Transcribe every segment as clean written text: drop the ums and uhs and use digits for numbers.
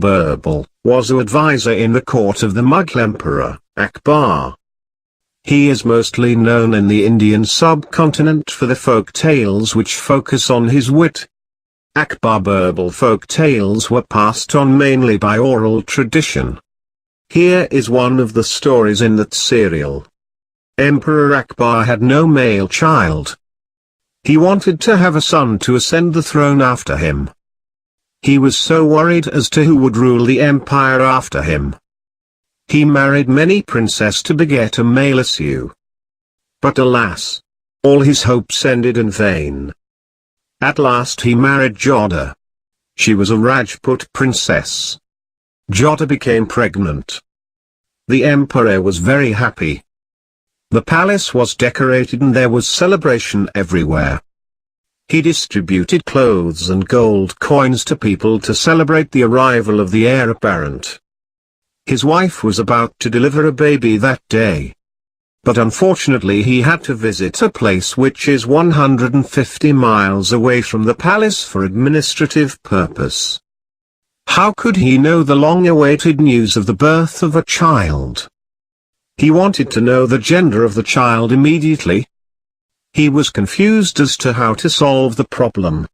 Birbal, was an advisor in the court of the Mughal Emperor, Akbar. He is mostly known in the Indian subcontinent for the folk tales which focus on his wit. Akbar Birbal folk tales were passed on mainly by oral tradition. Here is one of the stories in that serial. Emperor Akbar had no male child. He wanted to have a son to ascend the throne after him. He was so worried as to who would rule the empire after him. He married many princesses to beget a male issue. But alas! All his hopes ended in vain. At last he married Jodha. She was a Rajput princess. Jodha became pregnant. The emperor was very happy. The palace was decorated and there was celebration everywhere. He distributed clothes and gold coins to people to celebrate the arrival of the heir apparent. His wife was about to deliver a baby that day. But unfortunately he had to visit a place which is 150 miles away from the palace for administrative purpose. How could he know the long-awaited news of the birth of a child? He wanted to know the gender of the child immediately. He was confused as to how to solve the problem.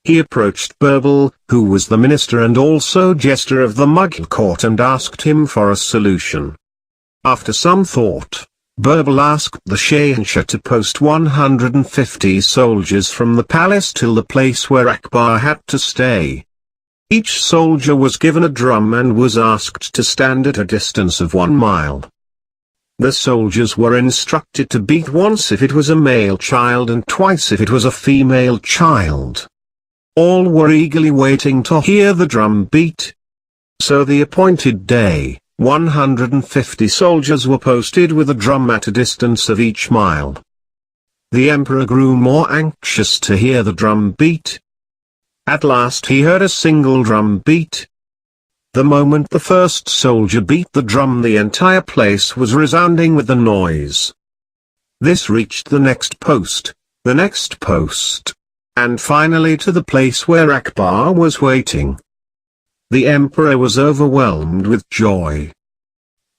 He approached Beerbal, who was the minister and also jester of the Mughal court, and asked him for a solution. After some thought, Beerbal asked the Shahanshah to post 150 soldiers from the palace till the place where Akbar had to stay. Each soldier was given a drum and was asked to stand at a distance of 1 mile. The soldiers were instructed to beat once if it was a male child and twice if it was a female child. All were eagerly waiting to hear the drum beat. So the appointed day, 150 soldiers were posted with a drum at a distance of each mile. The emperor grew more anxious to hear the drum beat. At last he heard a single drum beat. The moment the first soldier beat the drum, the entire place was resounding with the noise. This reached the next post, and finally to the place where Akbar was waiting. The emperor was overwhelmed with joy.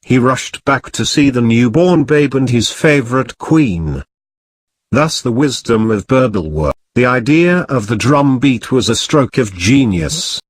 He rushed back to see the newborn babe and his favorite queen. Thus the wisdom of Beerbal worked. The idea of the drum beat was a stroke of genius.